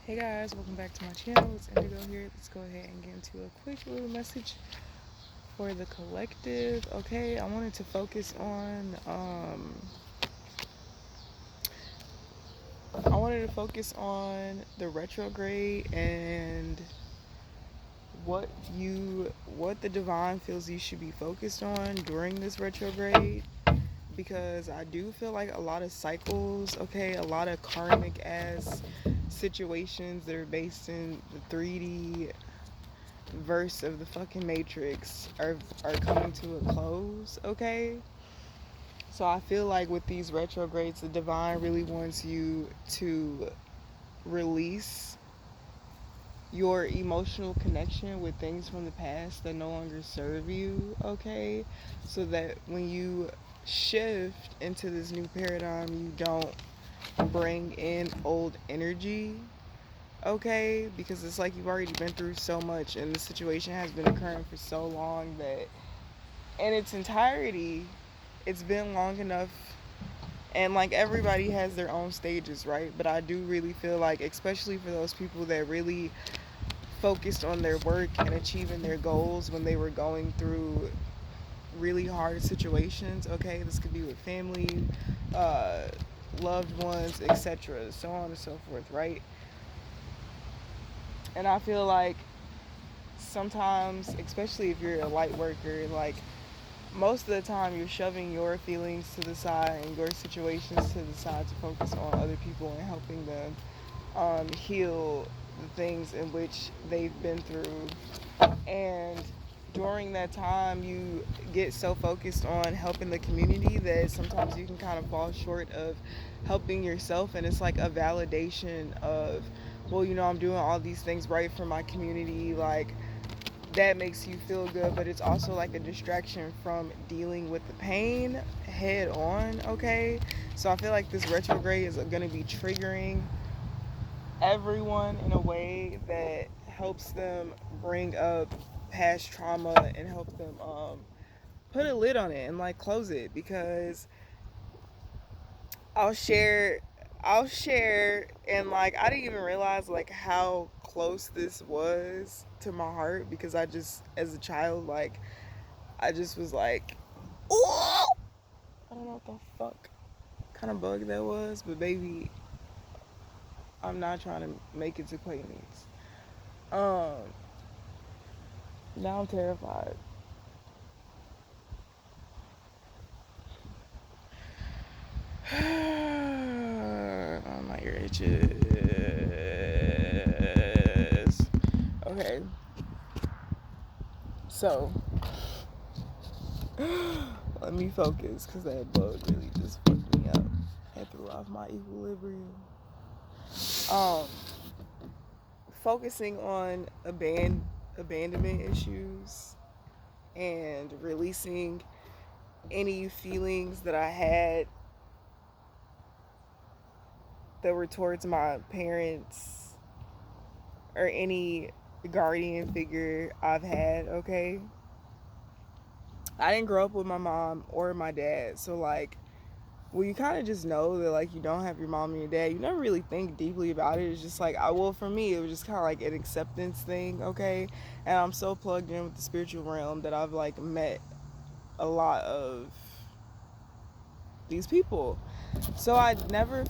Hey guys, welcome back to my channel. It's Indigo here. Let's go ahead and get into a quick little message for the collective. Okay, I wanted to focus on the retrograde and what the divine feels you should be focused on during this retrograde, because I do feel like a lot of cycles, okay, a lot of karmic ass situations that are based in the 3D verse of the fucking Matrix are coming to a close, okay? So I feel like with these retrogrades, the divine really wants you to release your emotional connection with things from the past that no longer serve you, okay? So that when you shift into this new paradigm, you don't bring in old energy, okay? Because it's like you've already been through so much and the situation has been occurring for so long that in its entirety, it's been long enough. And like everybody has their own stages, right? But I do really feel like, especially for those people that really focused on their work and achieving their goals when they were going through really hard situations, okay? This could be with family, uh, loved ones, etc., so on and so forth, right? And I feel like sometimes, especially if you're a light worker, like most of the time you're shoving your feelings to the side and your situations to the side to focus on other people and helping them heal the things in which they've been through. And during that time, you get so focused on helping the community that sometimes you can kind of fall short of helping yourself. And it's like a validation of, well, I'm doing all these things right for my community. Like, that makes you feel good, but it's also like a distraction from dealing with the pain head on, okay? So I feel like this retrograde is going to be triggering everyone in a way that helps them bring up past trauma and help them put a lid on it and like close it, because I'll share I'll share and like I didn't even realize like how close this was to my heart, because I just, as a child, like I just was like, ooh, I don't know what the fuck kind of bug that was, but baby, I'm not trying to make it to Quaintance. Um, Now I'm terrified. Oh, my ear itches. Okay, so let me focus, because that bug really just fucked me up. It threw off my equilibrium. Um, Focusing on abandonment issues and releasing any feelings that I had that were towards my parents or any guardian figure I've had, okay? I didn't grow up with my mom or my dad, so like, well, you kind of just know that like you don't have your mom and your dad. You never really think deeply about it. It's just like, well, for me, it was just kind of like an acceptance thing, okay? And I'm so plugged in with the spiritual realm that I've like met a lot of these people. So I never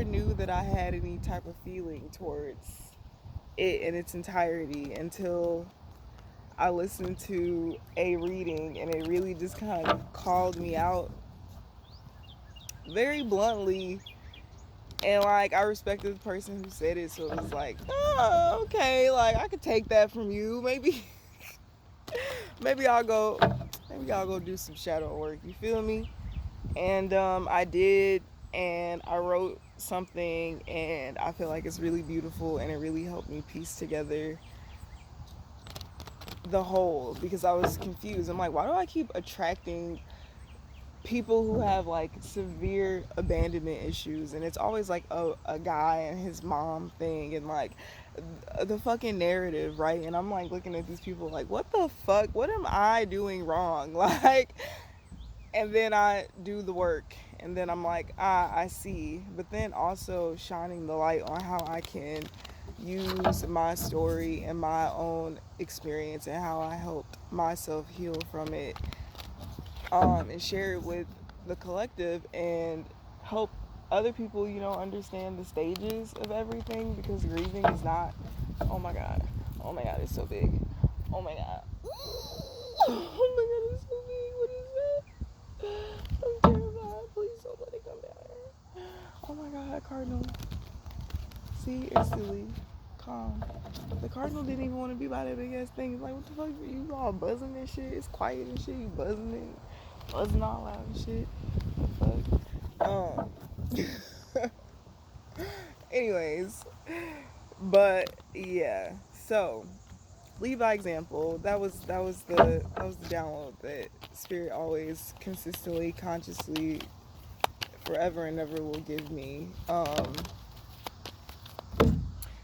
knew that I had any type of feeling towards it in its entirety until I listened to a reading, and it really just kind of called me out very bluntly. And like, I respected the person who said it, so it was like, oh, okay, like I could take that from you. Maybe maybe I'll go do some shadow work. You feel me? And I did, and I wrote something, and I feel like it's really beautiful, and it really helped me piece together the whole, because I was confused. I'm like, why do I keep attracting people who have like severe abandonment issues? And it's always like a guy and his mom thing, and like the fucking narrative, right? And I'm like looking at these people like, what the fuck, what am I doing wrong? Like, And then I do the work, and then I'm like, ah, I see. But then also shining the light on how I can use my story and my own experience and how I helped myself heal from it, and share it with the collective and help other people, understand the stages of everything, because grieving is not, oh my God, oh my God, it's so big. Oh my God. Oh my God, it's so big. What is that? I'm terrified. Please don't let it come down here. Oh my God, Cardinal. See, it's silly. Calm. The Cardinal didn't even want to be by that big ass thing. It's like, what the fuck? You all buzzing and shit? It's quiet and shit. You buzzing and buzzing all loud and shit. What the fuck? Anyways, but yeah. So lead by example. That was the download that Spirit always consistently, consciously, forever and ever will give me.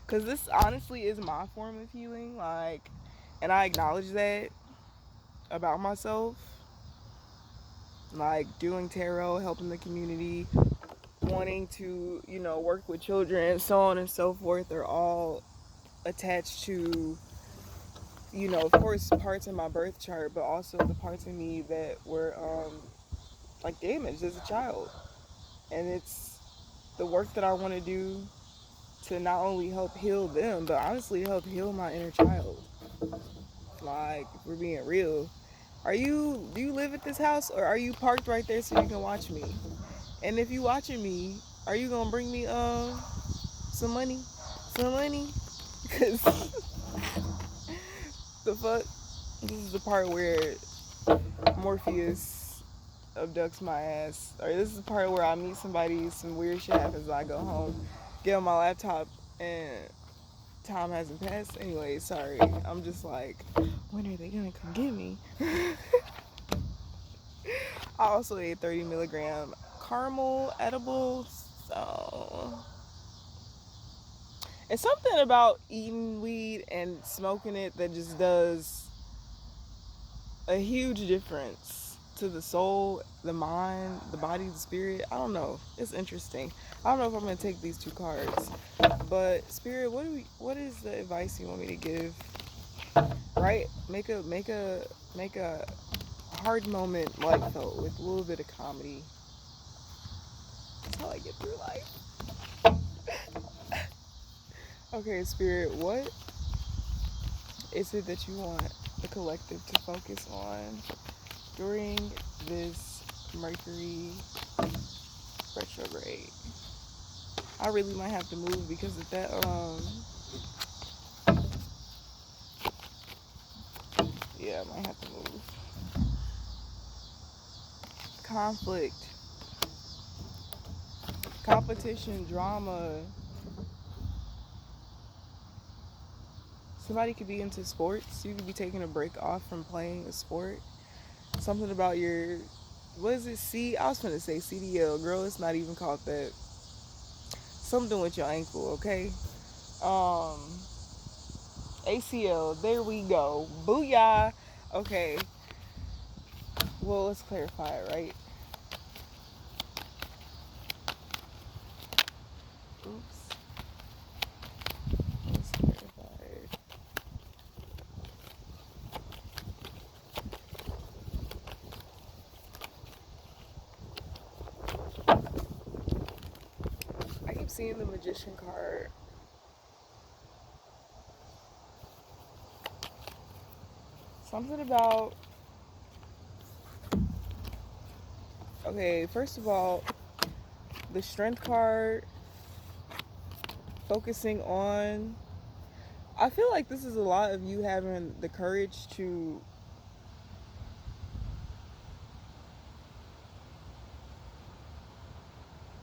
Cause this honestly is my form of healing, like, and I acknowledge that about myself. Like doing tarot, helping the community, wanting to, work with children, so on and so forth, are all attached to, of course, parts of my birth chart, but also the parts of me that were like damaged as a child. And it's the work that I want to do to not only help heal them, but honestly help heal my inner child. Like, if we're being real, do you live at this house, or are you parked right there so you can watch me? And if you watching me, are you gonna bring me some money? Some money? Because the fuck? This is the part where Morpheus abducts my ass. Or this is the part where I meet somebody, some weird shit happens, I go home, get on my laptop, and time hasn't passed. Anyway, sorry. I'm just like, when are they gonna come get me? I also ate 30 milligram caramel edibles. So it's something about eating weed and smoking it that just does a huge difference to the soul, the mind, the body, the spirit. I don't know. It's interesting. I don't know if I'm gonna take these two cards, but Spirit, what is the advice you want me to give? Right? Make a hard moment light felt with a little bit of comedy. That's how I get through life. Okay, Spirit, what is it that you want the collective to focus on during this Mercury retrograde? I really might have to move because of that. Yeah, I might have to move. Conflict, competition, drama. Somebody could be into sports. You could be taking a break off from playing a sport. Something about your, what is it? I was gonna say CDL. Girl, it's not even called that. Something with your ankle, okay? Um, ACL. There we go. Booyah. Okay. Well, let's clarify it, right? Oops. Let's clarify it. I keep seeing the magician card. Something about, okay, first of all, the strength card, focusing on, I feel like this is a lot of you having the courage to,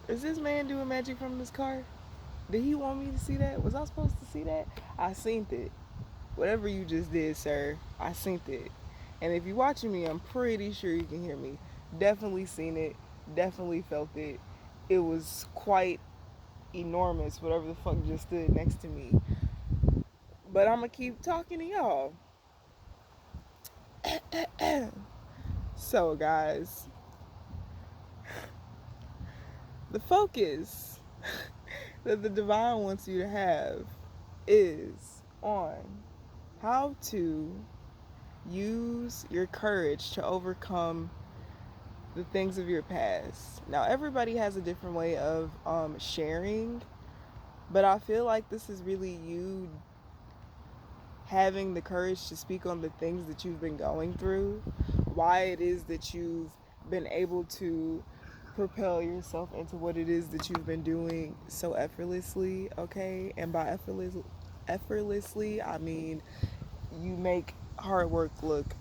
is this man doing magic from this car? Did he want me to see that? Was I supposed to see that? I seen it. Whatever you just did, sir, I seen it. And if you're watching me, I'm pretty sure you can hear me. Definitely seen it. Definitely felt it. It was quite enormous, whatever the fuck just stood next to me. But I'm gonna keep talking to y'all. So, guys, The focus that the divine wants you to have is on how to use your courage to overcome the things of your past. Now, everybody has a different way of sharing, but I feel like this is really you having the courage to speak on the things that you've been going through, why it is that you've been able to propel yourself into what it is that you've been doing so effortlessly, okay? And by effortlessly, I mean you make hard work look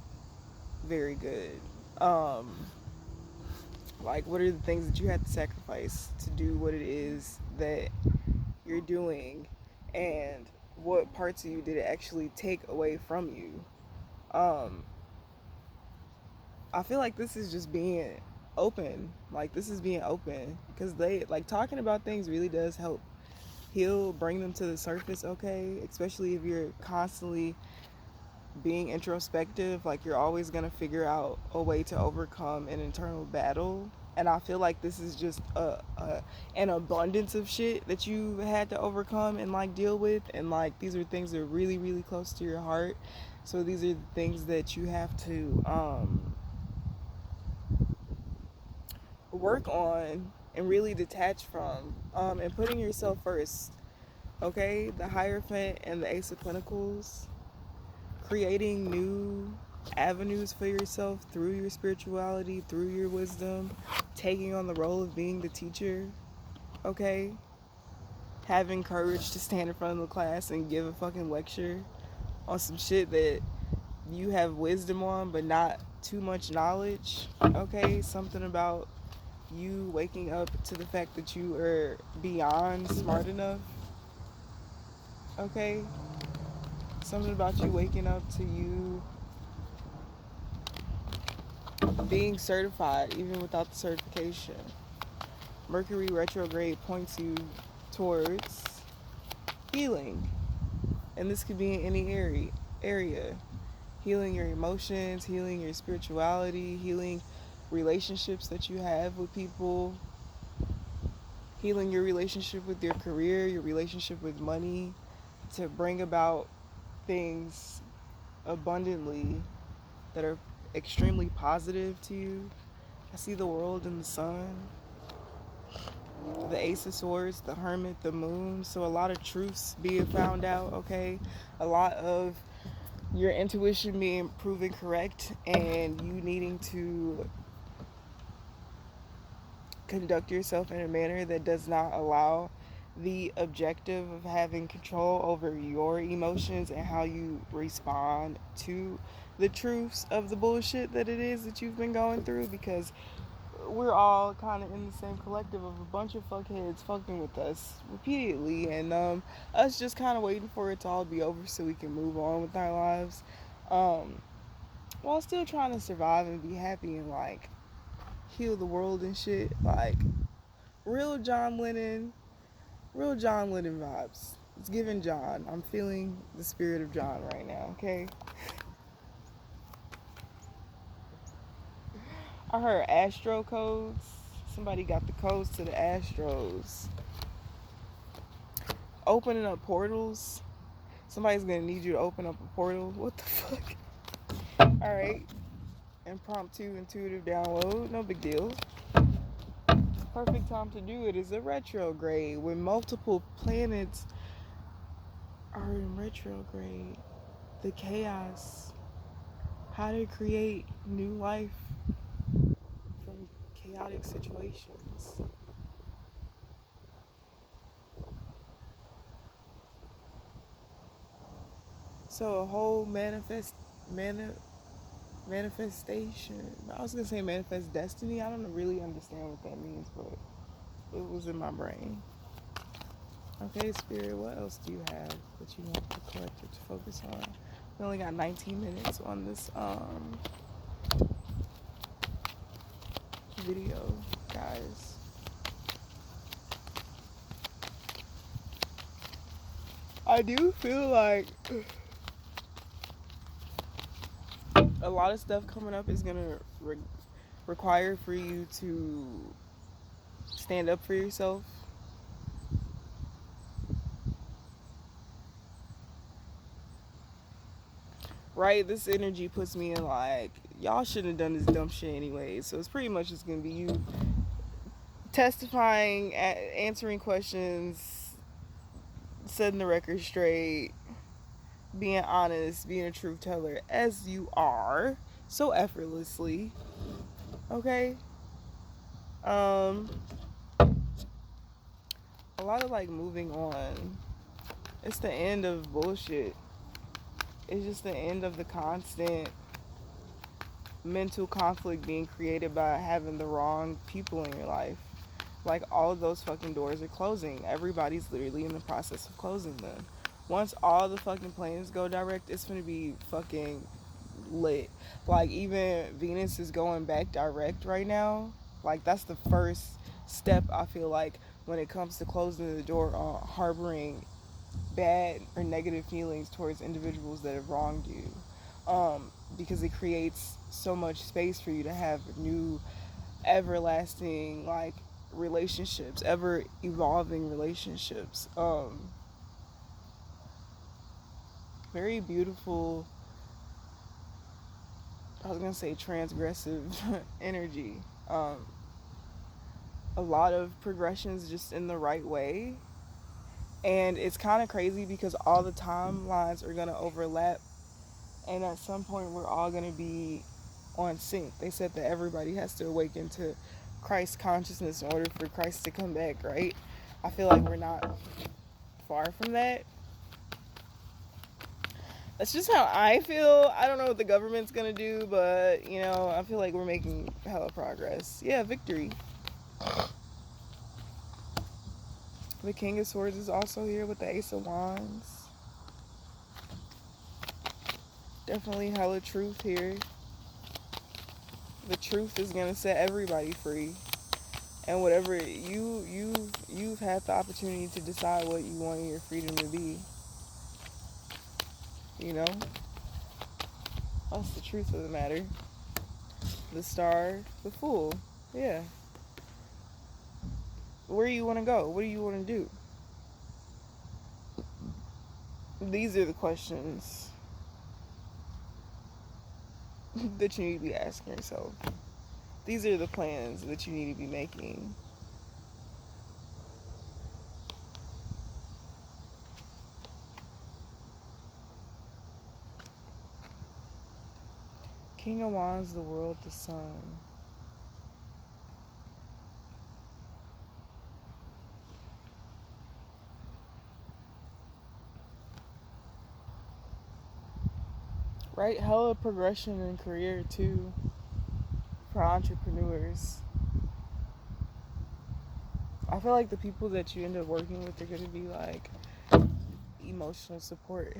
very good. Um, like, what are the things that you had to sacrifice to do what it is that you're doing, and what parts of you did it actually take away from you? Um, I feel like this is just being open. Like, this is being open because they like talking about things really does help heal, bring them to the surface, okay? Especially if you're constantly being introspective, like you're always going to figure out a way to overcome an internal battle. And I feel like this is just an abundance of shit that you had to overcome and like deal with, and like these are things that are really really close to your heart. So these are the things that you have to work on and really detach from, and putting yourself first, okay? The Hierophant and the Ace of Pentacles, creating new avenues for yourself through your spirituality, through your wisdom, taking on the role of being the teacher, okay? Having courage to stand in front of the class and give a fucking lecture on some shit that you have wisdom on but not too much knowledge, okay? Something about you waking up to the fact that you are beyond smart enough, okay? Something about you waking up to you being certified even without the certification. Mercury retrograde points you towards healing, and this could be in any area. Healing your emotions, healing your spirituality, healing relationships that you have with people, healing your relationship with your career, your relationship with money, to bring about things abundantly that are extremely positive to you. I see the world in the sun, the Ace of Swords, the Hermit, the Moon. So a lot of truths being found out, okay? A lot of your intuition being proven correct, and you needing to conduct yourself in a manner that does not allow the objective of having control over your emotions and how you respond to the truths of the bullshit that it is that you've been going through, because we're all kind of in the same collective of a bunch of fuckheads fucking with us repeatedly, and us just kind of waiting for it to all be over so we can move on with our lives, um, while still trying to survive and be happy and like heal the world and shit. Like real John Lennon, real John Lennon vibes. It's giving John. I'm feeling the spirit of John right now, okay? I heard Astro codes. Somebody got the codes to the Astros. Opening up portals. Somebody's gonna need you to open up a portal. What the fuck? Alright. Impromptu intuitive download. No big deal. Perfect time to do it is a retrograde when multiple planets are in retrograde. The chaos. How to create new life from chaotic situations. So a whole manifestation. I was gonna say manifest destiny. I don't really understand what that means, but it was in my brain. Okay, Spirit, what else do you have that you want the collective to focus on? We only got 19 minutes on this video, guys. I do feel like a lot of stuff coming up is gonna require for you to stand up for yourself. Right? This energy puts me in like, y'all shouldn't have done this dumb shit anyway. So it's pretty much just gonna be you testifying, answering questions, setting the record straight, being honest, being a truth teller as you are so effortlessly. Okay? Um, a lot of like moving on. It's the end of bullshit. It's just the end of the constant mental conflict being created by having the wrong people in your life. Like, all of those fucking doors are closing. Everybody's literally in the process of closing them. Once all the fucking planes go direct, it's gonna be fucking lit. Like, even Venus is going back direct right now. Like, that's the first step, I feel like, when it comes to closing the door on harboring bad or negative feelings towards individuals that have wronged you. Because it creates so much space for you to have new, everlasting, like, relationships, ever evolving relationships. Very beautiful, I was gonna say transgressive energy. A lot of progressions just in the right way. And it's kind of crazy because all the timelines are gonna overlap, and at some point we're all gonna be on sync. They said that everybody has to awaken to Christ consciousness in order for Christ to come back, right? I feel like we're not far from that. That's just how I feel. I don't know what the government's gonna do, but you know, I feel like we're making hella progress. Yeah, victory. The King of Swords is also here with the Ace of Wands. Definitely hella truth here. The truth is gonna set everybody free. And whatever you've had the opportunity to decide what you want your freedom to be. You know? That's the truth of the matter. The Star, the Fool. Yeah. Where do you want to go? What do you want to do? These are the questions that you need to be asking yourself. These are the plans that you need to be making. King of Wands, the World, the Sun. Right? Hella progression in career too for entrepreneurs. I feel like the people that you end up working with are going to be like emotional support.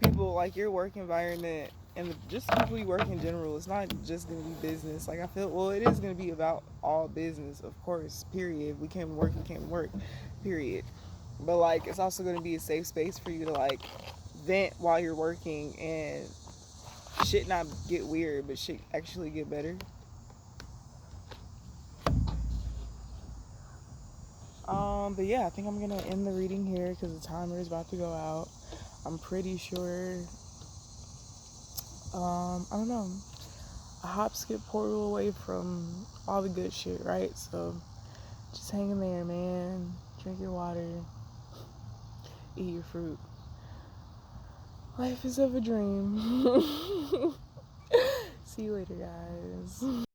People, like, your work environment and just people you work in general, it's not just going to be business. Like, I feel, well, it is going to be about all business, of course, period. We can't work, period. But, like, it's also going to be a safe space for you to, like, vent while you're working and shit not get weird, but shit actually get better. But yeah, I think I'm gonna end the reading here because the timer is about to go out. I'm pretty sure, I don't know, a hop, skip, portal away from all the good shit, right? So just hang in there, man. Drink your water, eat your fruit. Life is of a dream. See you later, guys.